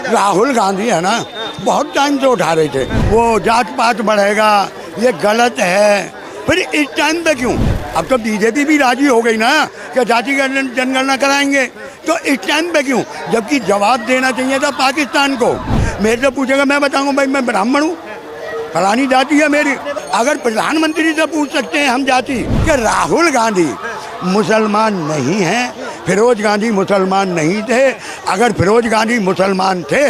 राहुल गांधी है ना, बहुत टाइम से उठा रहे थे वो जात पात बढ़ेगा, ये गलत है। फिर इस टाइम पे क्यों? अब तो बीजेपी भी राजी हो गई ना कि जाति जनगणना कराएंगे, तो इस टाइम पे क्यों? जबकि जवाब देना चाहिए था पाकिस्तान को। मेरे से पूछेगा, मैं बताऊंगा भाई मैं ब्राह्मण हूँ, फलानी जाति है मेरी। अगर प्रधानमंत्री से पूछ सकते हैं हम जाति कि राहुल गांधी मुसलमान नहीं हैं, फिरोज गांधी मुसलमान नहीं थे। अगर फिरोज गांधी मुसलमान थे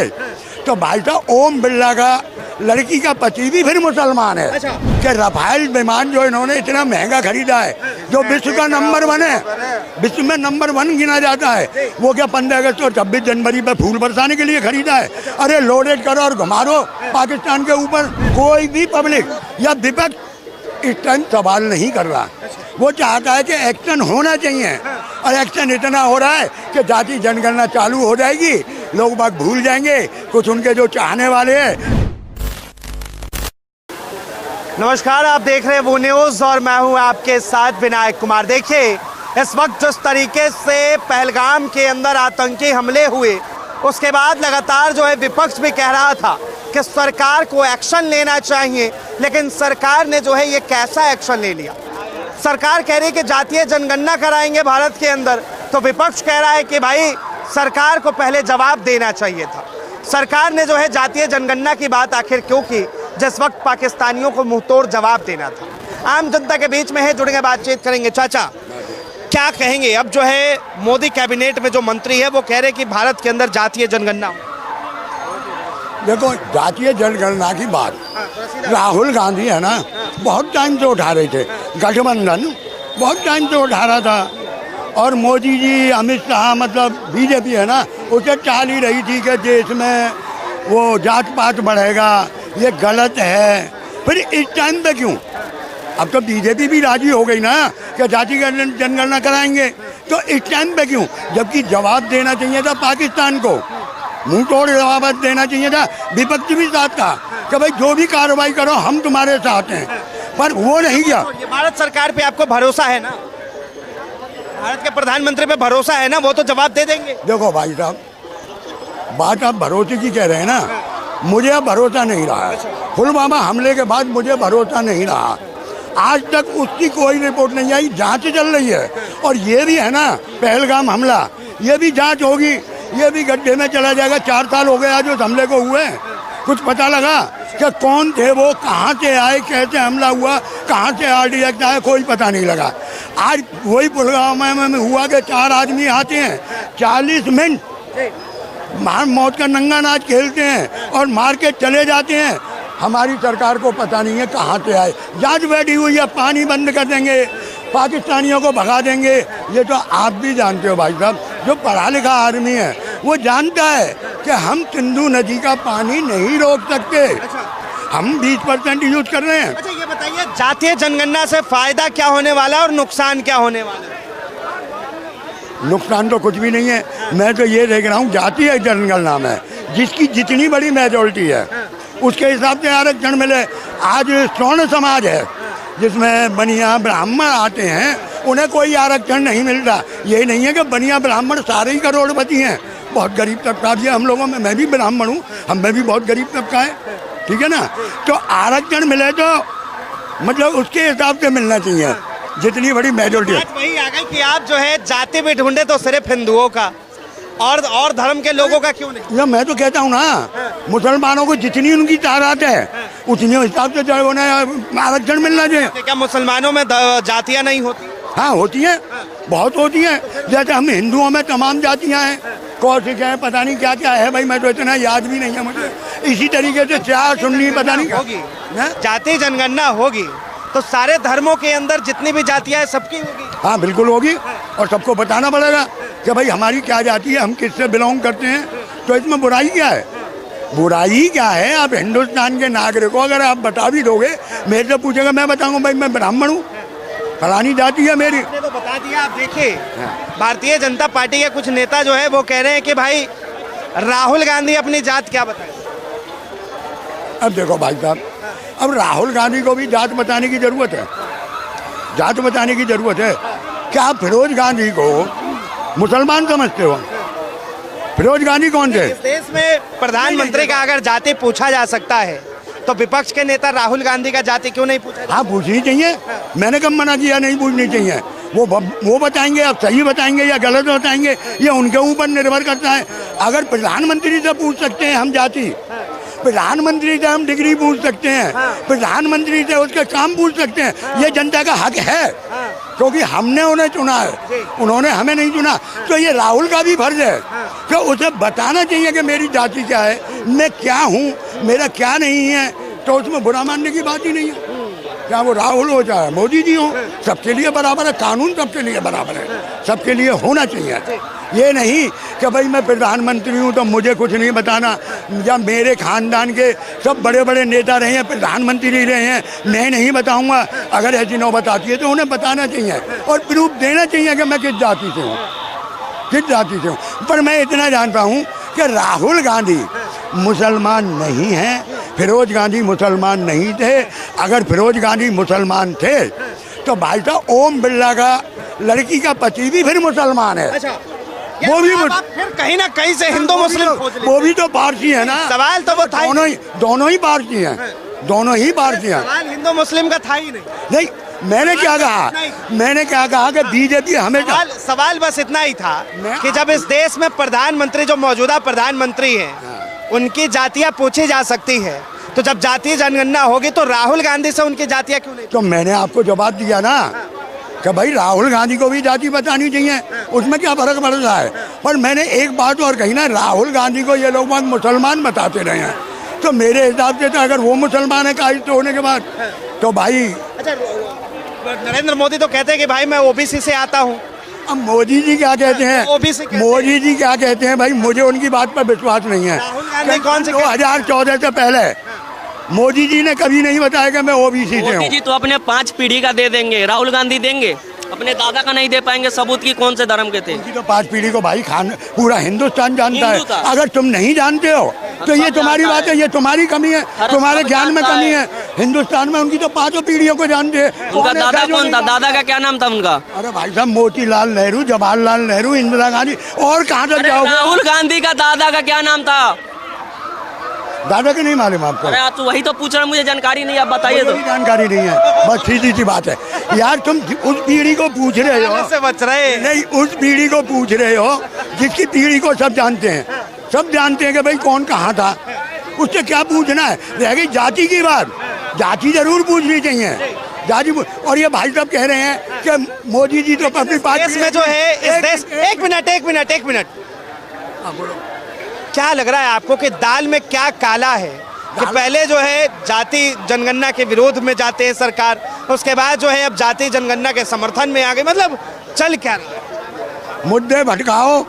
तो भाई साहब ओम बिरला का लड़की का पति भी फिर मुसलमान है। कि राफेल विमान जो इन्होंने इतना महंगा खरीदा है, जो विश्व का नंबर 1 है, विश्व में नंबर 1 गिना जाता है, वो क्या 15 अगस्त और 26 जनवरी पर फूल बरसाने के लिए खरीदा है? अरे लोडेड करो और घुमा दो पाकिस्तान के ऊपर। कोई भी पब्लिक या विपक्ष इस टाइम सवाल नहीं कर रहा, वो चाहता है कि एक्शन होना चाहिए। और एक्शन इतना हो रहा है कि जाति जनगणना चालू हो जाएगी, लोग बाग भूल जाएंगे कुछ उनके जो चाहने वाले हैं। नमस्कार, आप देख रहे हैं वो न्यूज़ और मैं हूं आपके साथ विनायक कुमार। देखिए, इस वक्त जिस तरीके से पहलगाम के अंदर आतंकी हमले हुए, उसके बाद लगातार जो है विपक्ष भी कह रहा था कि सरकार को एक्शन लेना चाहिए, लेकिन सरकार ने जो है ये कैसा एक्शन ले लिया। सरकार कह रही है कि जातीय जनगणना कराएंगे भारत के अंदर, तो विपक्ष कह रहा है कि भाई सरकार को पहले जवाब देना चाहिए था। सरकार ने जो है जातीय जनगणना की बात आखिर क्यों की, जिस वक्त पाकिस्तानियों को मुंहतोड़ जवाब देना था। आम जनता के बीच में है, जुड़ेंगे, बातचीत करेंगे। चाचा, क्या कहेंगे? अब जो है मोदी कैबिनेट में जो मंत्री है वो कह रहे कि भारत के अंदर जातीय जनगणना। देखो, जातीय जनगणना की बात राहुल गांधी है ना, बहुत टाइम से उठा रहे थे। गठबंधन बहुत टाइम से उठा रहा था, और मोदी जी, अमित शाह, मतलब बीजेपी है ना, उसे चाल ही रही थी कि देश में वो जात पात बढ़ेगा, ये गलत है। फिर इस टाइम पे क्यों? अब तो बीजेपी भी राजी हो गई ना कि जाति जनगणना कराएंगे, तो इस टाइम पे क्यों? जबकि जवाब देना चाहिए था पाकिस्तान को, मुंह तोड़ जवाब देना चाहिए था। विपक्ष भी साथ था कि भाई जो भी कार्रवाई करो हम तुम्हारे साथ हैं, पर वो नहीं किया। ये भारत सरकार पे आपको भरोसा है ना? भारत के प्रधानमंत्री पे भरोसा है ना? वो तो जवाब दे देंगे। देखो भाई साहब, बात आप भरोसे की कह रहे हैं ना, मुझे अब भरोसा नहीं रहा। पुलवामा हमले के बाद मुझे भरोसा नहीं रहा। आज तक उसकी कोई रिपोर्ट नहीं आई, जांच चल रही है। और ये भी है ना, पहलगाम हमला, ये भी जांच होगी, ये भी गड्ढे में चला जाएगा। 4 साल हो गए आज उस हमले को हुए, कुछ पता लगा कि कौन थे वो, कहाँ से आए, कैसे हमला हुआ, कहाँ से RDX आया, कोई पता नहीं लगा। आज वही पुलवामा में हुआ कि 4 आदमी आते हैं, 40 मिनट मौत का नंगा नाच खेलते हैं और मार के चले जाते हैं। हमारी सरकार को पता नहीं है कहाँ से आए। जांच बैठी हुई है, पानी बंद कर देंगे, पाकिस्तानियों को भगा देंगे। ये तो आप भी जानते हो भाई साहब, जो पढ़ा लिखा आदमी है वो जानता है कि हम सिंधु नदी का पानी नहीं रोक सकते। हम 20% यूज कर रहे हैं। अच्छा, ये बताइए, जातीय जनगणना से फायदा क्या होने वाला है और नुकसान क्या होने वाला है? नुकसान तो कुछ भी नहीं है। मैं तो ये देख रहा हूँ, जातीय जनगणना में जिसकी जितनी बड़ी मेजॉरिटी है उसके हिसाब से आरक्षण मिले। आज स्वर्ण समाज है जिसमें बनिया ब्राह्मण आते हैं, उन्हें कोई आरक्षण नहीं मिलता। ये नहीं है कि बनिया ब्राह्मण सारे ही करोड़पति हैं, बहुत गरीब तबका भी है हम लोगों में। मैं भी ब्राह्मण हूँ, हम में भी बहुत गरीब तबका है, ठीक है ना। तो आरक्षण मिले तो मतलब उसके हिसाब से मिलना चाहिए, जितनी बड़ी मेजॉरिटी है। वही आ गई कि आप जो है जाति भी ढूंढे तो सिर्फ हिंदुओं का, और धर्म के लोगों का क्यों नहीं? या मैं तो कहता हूँ ना, मुसलमानों को जितनी उनकी तादाद है उतनी हिसाब से जो उन्हें आरक्षण मिलना चाहिए। क्या मुसलमानों में जातियाँ नहीं होती? हाँ होती हैं, बहुत होती हैं। जैसे हम हिंदुओं में तमाम जातियाँ हैं, कौशिक है, पता नहीं क्या क्या है भाई, मैं तो इतना याद भी नहीं है मुझे। इसी तरीके से क्या सुन्नी पता नहीं होगी। जातीय जनगणना होगी तो सारे धर्मों के अंदर जितनी भी जातियाँ हैं सबकी होगी। हाँ बिल्कुल होगी, और सबको बताना पड़ेगा कि भाई हमारी क्या जाति है, हम किससे बिलोंग करते हैं। तो इसमें बुराई क्या है? बुराई क्या है? आप हिंदुस्तान के नागरिक हो, अगर आप बता भी दोगे, मेरे से पूछेगा, मैं बताऊंगा भाई मैं ब्राह्मण हूँ, फलानी जाति है मेरी। आपने तो बता दिया। आप देखिए, भारतीय जनता पार्टी के कुछ नेता जो है वो कह रहे हैं कि भाई राहुल गांधी अपनी जात क्या बताए। अब देखो भाई साहब, अब राहुल गांधी को भी जात बताने की जरूरत है, जात बताने की जरूरत है। क्या आप फिरोज गांधी को मुसलमान समझते हो? फिरोज गांधी कौन थे? इस देश में प्रधानमंत्री का अगर जाति पूछा जा सकता है तो विपक्ष के नेता राहुल गांधी का जाति क्यों नहीं पूछा? हाँ, पूछनी चाहिए। मैंने कब मना किया नहीं पूछनी चाहिए? वो बताएंगे, अब सही बताएंगे या गलत बताएंगे, ये उनके ऊपर निर्भर करता है। अगर प्रधानमंत्री से पूछ सकते हैं हम जाति, प्रधानमंत्री से हम डिग्री पूछ सकते हैं, प्रधानमंत्री से उसके काम पूछ सकते हैं, ये जनता का हक है, क्योंकि हमने उन्हें चुना है, उन्होंने हमें नहीं चुना। तो ये राहुल का भी फर्ज है कि उसे बताना चाहिए कि मेरी जाति क्या है, मैं क्या हूँ, मेरा क्या नहीं है। तो उसमें बुरा मानने की बात ही नहीं है। क्या वो राहुल हो चाहे मोदी जी हो, सबके लिए बराबर है, कानून सबके लिए बराबर है, सबके लिए होना चाहिए। ये नहीं कि भाई मैं प्रधानमंत्री हूँ तो मुझे कुछ नहीं बताना, या मेरे खानदान के सब बड़े बड़े नेता रहे हैं, प्रधानमंत्री रहे हैं, मैं नहीं बताऊँगा। अगर ऐसी नौबत आती है तो उन्हें बताना चाहिए और प्रूफ देना चाहिए कि मैं किस जाति से हूँ, किस जाति से हूँ। पर मैं इतना जानता हूँ कि राहुल गांधी मुसलमान नहीं हैं, फिरोज गांधी मुसलमान नहीं थे। अगर फिरोज गांधी मुसलमान थे तो भाई साहब ओम बिरला का लड़की का पति भी फिर मुसलमान है। अच्छा, वो भी आप फिर कहीं ना कहीं से हिंदू मुस्लिम वो भी तो पारसी है ना। सवाल तो वो था ही दोनों ही पारसी हैं, दोनों ही पारसी हैं। सवाल हिंदू मुस्लिम का था ही नहीं, मैंने क्या कहा, मैंने क्या कहा कि बीजेपी हमें सवाल बस इतना ही था कि जब इस देश में प्रधानमंत्री जो मौजूदा प्रधानमंत्री हैं उनकी जातियां पूछी जा सकती है, तो जब जातीय जनगणना होगी तो राहुल गांधी से उनकी जातियां क्यों नहीं? तो मैंने आपको जवाब दिया ना कि भाई राहुल गांधी को भी जाति बतानी चाहिए, उसमें क्या फर्क पड़ रहा है। पर मैंने एक बात और कही ना, राहुल गांधी को ये लोग मुसलमान बताते रहे हैं, तो मेरे हिसाब से तो अगर वो मुसलमान है कायद होने के बाद तो भाई। अच्छा, नरेंद्र मोदी तो कहते हैं कि भाई मैं ओबीसी से आता हूँ। अब मोदी जी क्या कहते हैं, मोदी जी क्या कहते हैं भाई, मुझे उनकी बात पर विश्वास नहीं है। राहुल गांधी कौन से 2014 से पहले मोदी जी ने कभी नहीं बताया कि मैं ओबीसी से हूँ। मोदी जी तो अपने 5 पीढ़ी का दे देंगे, राहुल गांधी देंगे, अपने दादा का नहीं दे पाएंगे। सबूत की कौन से धर्म के थे? उनकी तो 5 पीढ़ी को भाई पूरा हिंदुस्तान जानता है। अगर तुम नहीं जानते हो तो ये तुम्हारी बात है, ये तुम्हारी कमी है, तुम्हारे ज्ञान में कमी है। हिंदुस्तान में उनकी तो 5 पीढ़ियों को जानते हैं। उनका दादा कौन था? दादा का क्या नाम था उनका? अरे भाई साहब, मोतीलाल नेहरू, जवाहरलाल नेहरू, इंदिरा गांधी, और कहाँ तक जाओगे? राहुल गांधी का दादा का क्या नाम था? दादा के नहीं मालूम आपको? अरे तो वही तो पूछ रहा, मुझे जानकारी नहीं, आप बताइए। तो जानकारी नहीं है, बस सीधी सी बात है यार। तुम उस पीढ़ी को पूछ रहे हो, से बच रहे नहीं, उस पीढ़ी को पूछ रहे हो जिसकी पीढ़ी को सब जानते हैं, सब जानते हैं कि भाई कौन कहाँ था, उससे क्या पूछना है। रह गई जाति की बात, जाति जरूर पूछनी चाहिए, जाति। और ये भाई साहब कह रहे हैं कि मोदी जी तो अपनी बात में जो है इस देश। एक मिनट क्या लग रहा है आपको कि दाल में क्या काला है कि पहले जो है जाति जनगणना के विरोध में जाते हैं सरकार, उसके बाद जो है अब जाति जनगणना के समर्थन में आ गई, मतलब चल क्या रहा है? मुद्दे भटकाओ,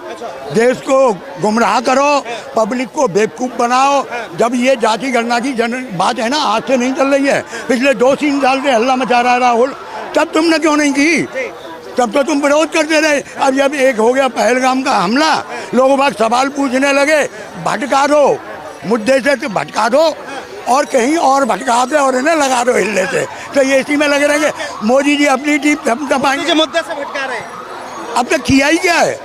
देश को गुमराह करो, पब्लिक को बेवकूफ़ बनाओ। जब ये जाति गणना की बात है ना, आज से नहीं चल रही है, पिछले 2-3 साल से हल्ला मचा रहा है राहुल, तब तुमने क्यों नहीं की? तब तो तुम विरोध करते रहे। अब जब एक हो गया पहलगाम का हमला, लोग बाग सवाल पूछने लगे, भटका दो मुद्दे से, तो भटका दो और कहीं और भटका दो और इन्हें लगा दो हिलने से, तो ये इसी में लगे रहेंगे। मोदी जी अपनी टीम दबाएंगे। मुद्दे से भटका रहे हैं, अब तक किया ही क्या है?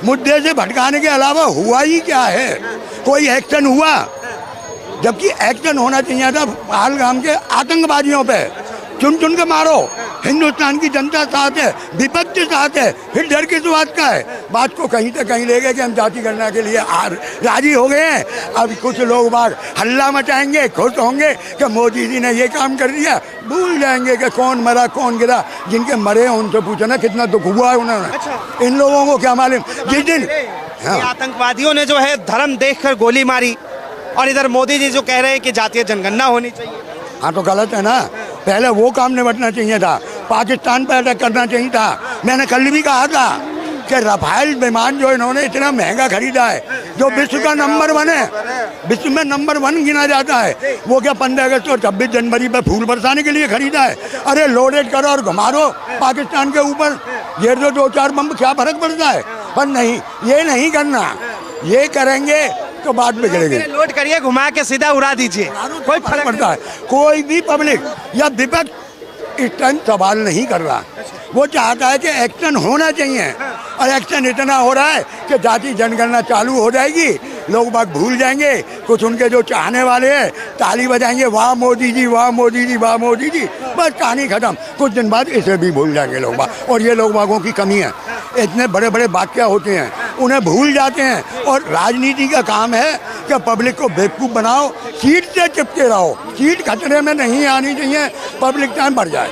मुद्दे से भटकाने के अलावा हुआ ही क्या है? कोई एक्शन हुआ? जबकि एक्शन होना चाहिए था पहलगाम के आतंकवादियों पे, चुन चुन के मारो। हिंदुस्तान की जनता साथ है, विपक्ष साथ है, फिर डर किस बात का है? बात को कहीं तक कहीं ले गए कि हम जाति गणना के लिए राजी हो गए हैं। अब कुछ लोग बाग हल्ला मचाएंगे, खुश होंगे कि मोदी जी ने ये काम कर दिया, भूल जाएंगे कि कौन मरा कौन गिरा। जिनके मरे हैं उनसे पूछना कितना दुख हुआ है उन्होंने। अच्छा। इन लोगों को क्या मालूम जिस दिन आतंकवादियों ने जो है धर्म देखकर गोली मारी, और इधर मोदी जी जो कह रहे हैं कि जातीय जनगणना होनी चाहिए। हाँ, तो गलत है ना। पहले वो काम निपटना चाहिए था, पाकिस्तान पर अटैक करना चाहिए था। मैंने कल भी कहा था कि राफेल विमान जो इन्होंने इतना महंगा खरीदा है, जो विश्व का नंबर 1 है, विश्व में नंबर 1 गिना जाता है, वो क्या 15 अगस्त और 26 जनवरी पर फूल बरसाने के लिए खरीदा है? अरे लोडेड करो और घुमा दो पाकिस्तान के ऊपर, ये 2-4 बम, क्या फर्क पड़ता है? पर नहीं, ये नहीं करना। ये करेंगे तो बात बिगड़ेगी। लोड करिए, घुमा के सीधा उड़ा दीजिए, कोई फर्क पड़ता है? कोई भी पब्लिक या विपक्ष इस टाइम सवाल नहीं कर रहा, वो चाहता है कि एक्शन होना चाहिए। और एक्शन इतना हो रहा है कि जाति जनगणना चालू हो जाएगी, लोग बाग भूल जाएंगे, कुछ उनके जो चाहने वाले हैं ताली बजाएंगे, वाह मोदी जी, वाह मोदी जी, वाह मोदी जी, बस कहानी खत्म। कुछ दिन बाद इसे भी भूल जाएंगे लोग बाग। और ये लोग बागों की कमी है, इतने बड़े बड़े वाक्य होते हैं उन्हें भूल जाते हैं। और राजनीति का काम है कि पब्लिक को बेवकूफ़ बनाओ, सीट से चिपके रहो, सीट खतरे में नहीं आनी चाहिए, पब्लिक टाइम बढ़ जाए।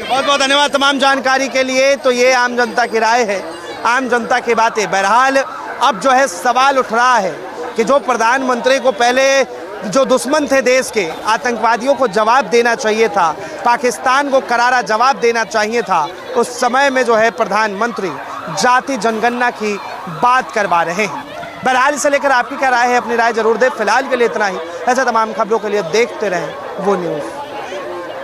बहुत बहुत धन्यवाद तमाम जानकारी के लिए। तो ये आम जनता की राय है, आम जनता की बातें। बहरहाल अब जो है सवाल उठ रहा है कि जो प्रधानमंत्री को पहले जो दुश्मन थे देश के, आतंकवादियों को जवाब देना चाहिए था, पाकिस्तान को करारा जवाब देना चाहिए था, उस समय में जो है प्रधानमंत्री जाति जनगणना की बात करवा रहे हैं। बहरहाल इसे लेकर आपकी क्या राय है, अपनी राय जरूर दें। फिलहाल के लिए इतना ही। ऐसे तमाम खबरों के लिए देखते रहें वो न्यूज़।